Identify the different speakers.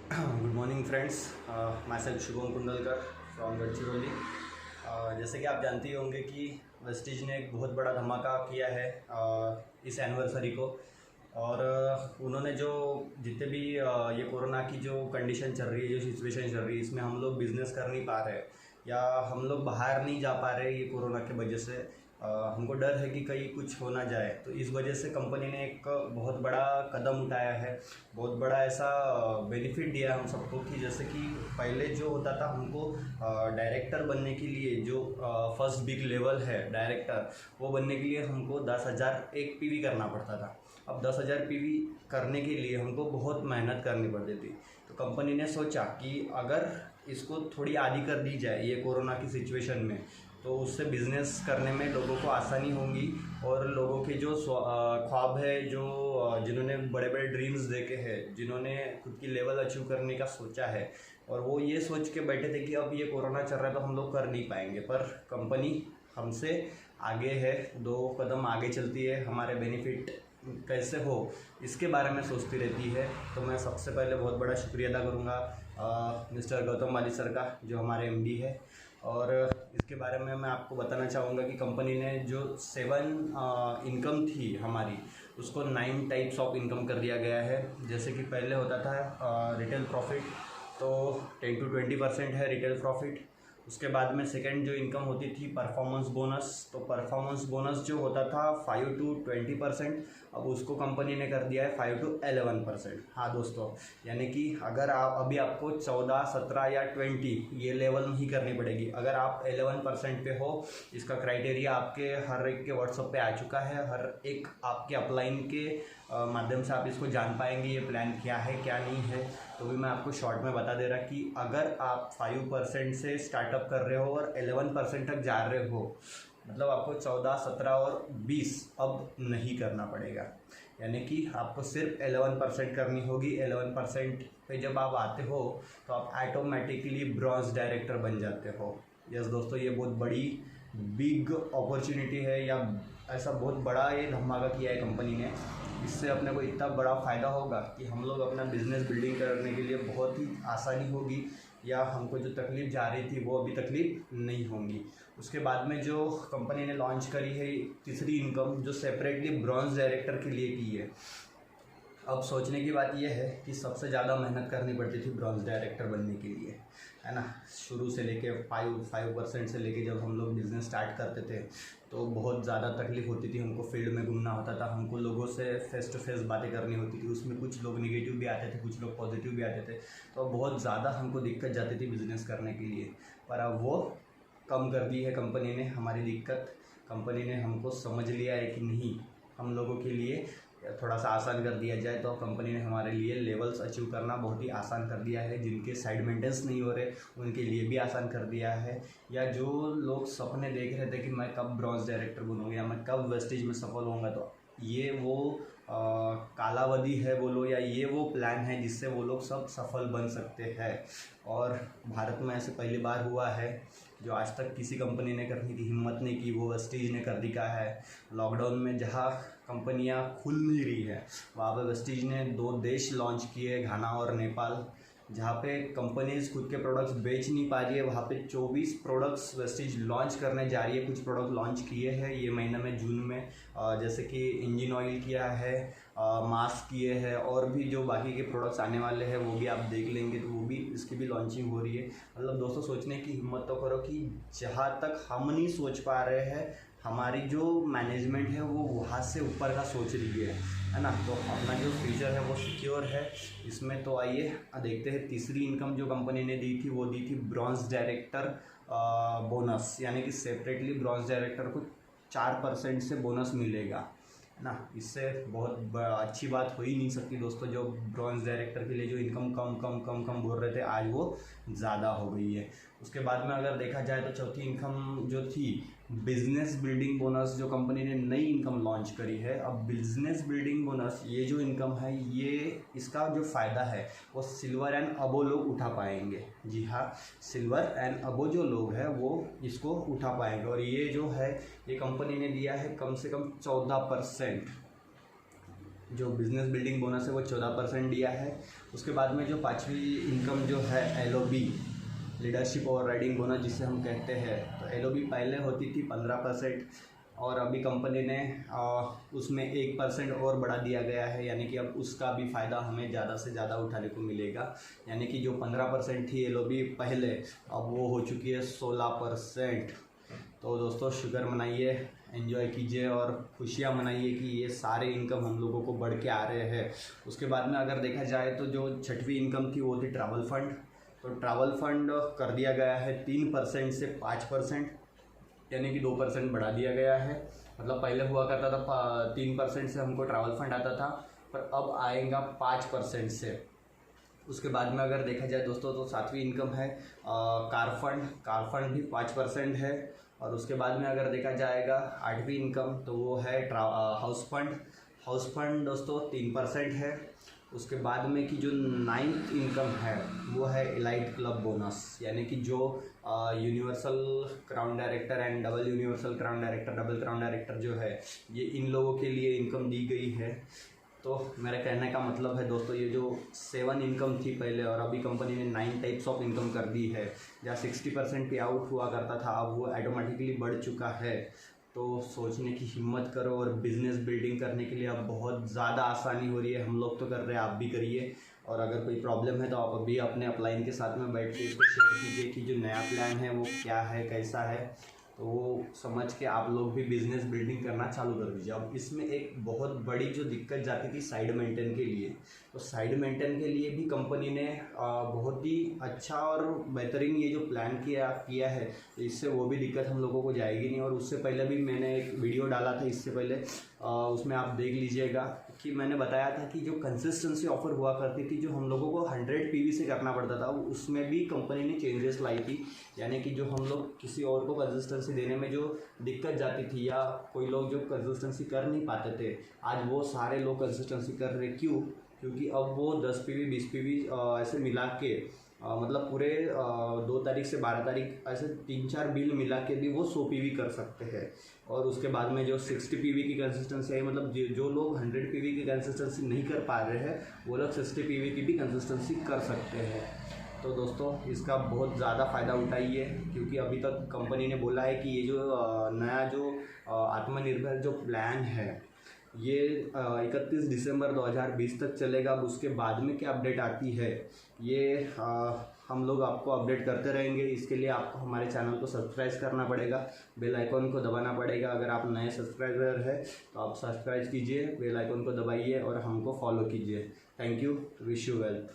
Speaker 1: Good morning friends. My self Shubham Kundalkar from Gadchiroli. जैसे कि आप जानते ही होंगे कि वेस्टीज ने एक बहुत बड़ा धमाका किया है इस एनिवर्सरी को। और उन्होंने जो जितने भी ये कोरोना की जो कंडीशन चल रही है, जो सिचुएशन चल रही है, इसमें हम लोग बिज़नेस कर नहीं पा रहे या हम लोग बाहर नहीं जा पा रहे ये कोरोना की वजह से। हमको डर है कि कहीं कुछ हो ना जाए, तो इस वजह से कंपनी ने एक बहुत बड़ा कदम उठाया है, बहुत बड़ा ऐसा बेनिफिट दिया हम सबको कि जैसे कि पहले जो होता था हमको डायरेक्टर बनने के लिए, जो फर्स्ट बिग लेवल है डायरेक्टर, वो बनने के लिए हमको 10,000 एक पीवी करना पड़ता था। अब 10,000 पीवी करने के लिए हमको बहुत मेहनत करनी पड़ती थी। तो कंपनी ने सोचा कि अगर इसको थोड़ी आदी कर दी जाए ये कोरोना की सिचुएशन में, तो उससे बिज़नेस करने में लोगों को आसानी होगी और लोगों के जो ख्वाब है, जो जिन्होंने बड़े बड़े ड्रीम्स देखे हैं, जिन्होंने खुद की लेवल अचीव करने का सोचा है, और वो ये सोच के बैठे थे कि अब ये कोरोना चल रहा है तो हम लोग कर नहीं पाएंगे, पर कंपनी हमसे आगे है, 2 कदम आगे चलती है, हमारे बेनिफिट कैसे हो इसके बारे में सोचती रहती है। तो मैं सबसे पहले बहुत बड़ा शुक्रिया अदा करूँगा मिस्टर गौतम वाली सर का, जो हमारे एमडी है। और इसके बारे में मैं आपको बताना चाहूँगा कि कंपनी ने जो 7 इनकम थी हमारी, उसको 9 टाइप्स ऑफ इनकम कर दिया गया है। जैसे कि पहले होता था रिटेल प्रॉफिट, तो 10 to 20% है रिटेल प्रॉफिट। उसके बाद में सेकंड जो इनकम होती थी परफॉर्मेंस बोनस, तो परफॉर्मेंस बोनस जो होता था 5 to 20%, अब उसको कंपनी ने कर दिया है 5 to 11%। हाँ दोस्तों, यानी कि अगर आप अभी आपको 14, 17 या 20 ये लेवल नहीं करनी पड़ेगी। अगर आप 11% पे हो, इसका क्राइटेरिया आपके हर एक के व्हाट्सएप पे आ चुका है, हर एक आपके अपलाइन के माध्यम से आप इसको जान पाएंगे ये प्लान क्या है क्या नहीं है। तो भी मैं आपको शॉर्ट में बता दे रहा कि अगर आप 5% से स्टार्टअप कर रहे हो और 11% तक जा रहे हो, मतलब आपको 14, 17 और 20 अब नहीं करना पड़ेगा। यानी कि आपको सिर्फ 11% करनी होगी। 11% पे जब आप आते हो तो आप ऑटोमेटिकली ब्रॉन्ज डायरेक्टर बन जाते हो। यस दोस्तों, ये बहुत बड़ी बिग अपॉर्चुनिटी है, या ऐसा बहुत बड़ा ये धमाका किया है कंपनी ने। इससे अपने को इतना बड़ा फ़ायदा होगा कि हम लोग अपना बिज़नेस बिल्डिंग करने के लिए बहुत ही आसानी होगी, या हमको जो तकलीफ़ जा रही थी वो अभी तकलीफ़ नहीं होंगी। उसके बाद में जो कंपनी ने लॉन्च करी है तीसरी इनकम, जो सेपरेटली ब्रॉन्ज डायरेक्टर के लिए की है। अब सोचने की बात यह है कि सबसे ज़्यादा मेहनत करनी पड़ती थी ब्रॉन्ज डायरेक्टर बनने के लिए, है ना। शुरू से लेके 5% से लेके जब हम लोग बिज़नेस स्टार्ट करते थे तो बहुत ज़्यादा तकलीफ़ होती थी। हमको फील्ड में घूमना होता था, हमको लोगों से फेस टू फेस बातें करनी होती थी। उसमें कुछ लोग निगेटिव भी आते थे, कुछ लोग पॉजिटिव भी आते थे, तो बहुत ज़्यादा हमको दिक्कत जाती थी बिज़नेस करने के लिए। पर अब वो कम कर दी है कंपनी ने हमारी दिक्कत। कंपनी ने हमको समझ लिया है कि नहीं, हम लोगों के लिए थोड़ा सा आसान कर दिया जाए, तो कंपनी ने हमारे लिए लेवल्स अचीव करना बहुत ही आसान कर दिया है। जिनके साइड मेंटेनेंस नहीं हो रहे उनके लिए भी आसान कर दिया है। या जो लोग सपने देख रहे थे कि मैं कब ब्रॉन्ज डायरेक्टर बनूंगा या मैं कब वेस्टीज में सफल होऊंगा, तो ये वो कालावधि है बोलो, या ये वो प्लान है जिससे वो लोग सब सफल बन सकते हैं। और भारत में ऐसे पहली बार हुआ है, जो आज तक किसी कंपनी ने करने की हिम्मत नहीं की, वो वेस्टीज ने कर दिखा है। लॉकडाउन में जहाँ कंपनियां खुल नहीं रही है, वहाँ पे वेस्टीज ने 2 देश लॉन्च किए, घाना और नेपाल। जहाँ पे कंपनीज खुद के प्रोडक्ट्स बेच नहीं पा रही है, वहाँ पे 24 प्रोडक्ट्स वेस्टीज लॉन्च करने जा रही है। कुछ प्रोडक्ट लॉन्च किए हैं ये महीने में, जून में, जैसे कि इंजन ऑयल किया है, मास्क किए हैं, और भी जो बाकी के प्रोडक्ट्स आने वाले हैं वो भी आप देख लेंगे, तो वो भी इसकी भी लॉन्चिंग हो रही है। मतलब दोस्तों, सोचने की हिम्मत तो करो कि जहाँ तक हम नहीं सोच पा रहे हैं, हमारी जो मैनेजमेंट है वो वहाँ से ऊपर का सोच रही है ना। तो अपना जो फ्यूचर है वो सिक्योर है इसमें। तो आइए देखते हैं तीसरी इनकम जो कंपनी ने दी थी, वो दी थी ब्रॉन्ज डायरेक्टर बोनस। यानी कि सेपरेटली ब्रॉन्ज डायरेक्टर को 4% से बोनस मिलेगा, है ना। इससे बहुत अच्छी बात हो ही नहीं सकती दोस्तों। जो ब्रॉन्ज डायरेक्टर के लिए जो इनकम कम कम कम कम बोल रहे थे, आज वो ज़्यादा हो गई है। उसके बाद में अगर देखा जाए तो चौथी इनकम जो थी बिजनेस बिल्डिंग बोनस, जो कंपनी ने नई इनकम लॉन्च करी है। अब बिजनेस बिल्डिंग बोनस ये जो इनकम है, ये इसका जो फ़ायदा है वो सिल्वर एंड अबो लोग उठा पाएंगे। जी हाँ, सिल्वर एंड अबो जो लोग हैं वो इसको उठा पाएंगे। और ये जो है ये कंपनी ने दिया है कम से कम 14%। जो बिज़नेस बिल्डिंग बोनस है वो 14% दिया है। उसके बाद में जो 5वीं इनकम जो है LOB, leadership over riding bonus जिसे हम कहते हैं, तो LOB पहले होती थी 15% और अभी कंपनी ने उसमें 1% और बढ़ा दिया गया है, यानी कि अब उसका भी फ़ायदा हमें ज़्यादा से ज़्यादा उठाने को मिलेगा। यानी कि जो 15% थी LOB पहले, अब वो हो चुकी है 16%। तो दोस्तों शुक्र मनाइए, एंजॉय कीजिए और खुशियाँ मनाइए कि ये सारे इनकम हम लोगों को बढ़ के आ रहे हैं। उसके बाद में अगर देखा जाए तो जो 6वीं इनकम थी वो थी ट्रैवल फंड। तो ट्रैवल फंड कर दिया गया है 3% से 5%, यानी कि 2% बढ़ा दिया गया है। मतलब पहले हुआ करता था 3% से हमको ट्रैवल फंड आता था, पर अब आएगा 5% से। उसके बाद में अगर देखा जाए दोस्तों तो 7वीं इनकम है कार फंड भी 5% है। और उसके बाद में अगर देखा जाएगा 8वीं इनकम तो वो है हाउस फंड दोस्तों 3% है। उसके बाद में कि जो 9th इनकम है वो है एलाइट क्लब बोनस, यानी कि जो universal crown director and double universal crown director, double crown director जो है, ये इन लोगों के लिए इनकम दी गई है। तो मेरा कहने का मतलब है दोस्तों, ये जो 7 इनकम थी पहले और अभी कंपनी ने 9 टाइप्स ऑफ इनकम कर दी है। जहाँ 60% पे आउट हुआ करता था, अब वो ऑटोमेटिकली बढ़ चुका है। तो सोचने की हिम्मत करो और बिज़नेस बिल्डिंग करने के लिए अब बहुत ज़्यादा आसानी हो रही है। हम लोग तो कर रहे हैं, आप भी करिए। और अगर कोई प्रॉब्लम है तो आप अभी अपने अपलाइन के साथ में बैठ के इसको शेयर कीजिए कि जो नया प्लान है वो क्या है, कैसा है, तो वो समझ के आप लोग भी बिज़नेस बिल्डिंग करना चालू कर दीजिए। अब इसमें एक बहुत बड़ी जो दिक्कत जाती थी साइड मेंटेन के लिए, तो साइड मेंटेन के लिए भी कंपनी ने बहुत ही अच्छा और बेहतरीन ये जो प्लान किया है, इससे वो भी दिक्कत हम लोगों को जाएगी नहीं। और उससे पहले भी मैंने एक वीडियो डाला था इससे पहले, उसमें आप देख लीजिएगा कि मैंने बताया था कि जो कंसिस्टेंसी ऑफर हुआ करती थी, जो हम लोगों को 100 PV से करना पड़ता था, उसमें भी कंपनी ने चेंजेस लाई थी। यानी कि जो हम लोग किसी और को कंसिस्टेंसी देने में जो दिक्कत जाती थी या कोई लोग जो कंसिस्टेंसी कर नहीं पाते थे, आज वो सारे लोग कंसिस्टेंसी कर रहे। क्यों? क्योंकि अब वो 10 PV 20 PV ऐसे मिला के मतलब पूरे 2 तारीख से 12 तारीख ऐसे 3-4 बिल मिला के भी वो 100 PV कर सकते हैं। और उसके बाद में जो 60 PV की कंसिस्टेंसी है, मतलब जो लोग 100 PV की कंसिस्टेंसी नहीं कर पा रहे हैं, वो लोग 60 PV की भी कंसिस्टेंसी कर सकते हैं। तो दोस्तों इसका बहुत ज़्यादा फ़ायदा उठाइए, क्योंकि अभी तक कंपनी ने बोला है कि ये जो नया जो आत्मनिर्भर जो प्लान है ये 31 दिसंबर 2020 तक चलेगा। अब उसके बाद में क्या अपडेट आती है ये हम लोग आपको अपडेट करते रहेंगे। इसके लिए आपको हमारे चैनल को सब्सक्राइब करना पड़ेगा, बेल आइकॉन को दबाना पड़ेगा। अगर आप नए सब्सक्राइबर हैं तो आप सब्सक्राइब कीजिए, बेल आइकॉन को दबाइए और हमको फॉलो कीजिए। Thank you, wish you wealth.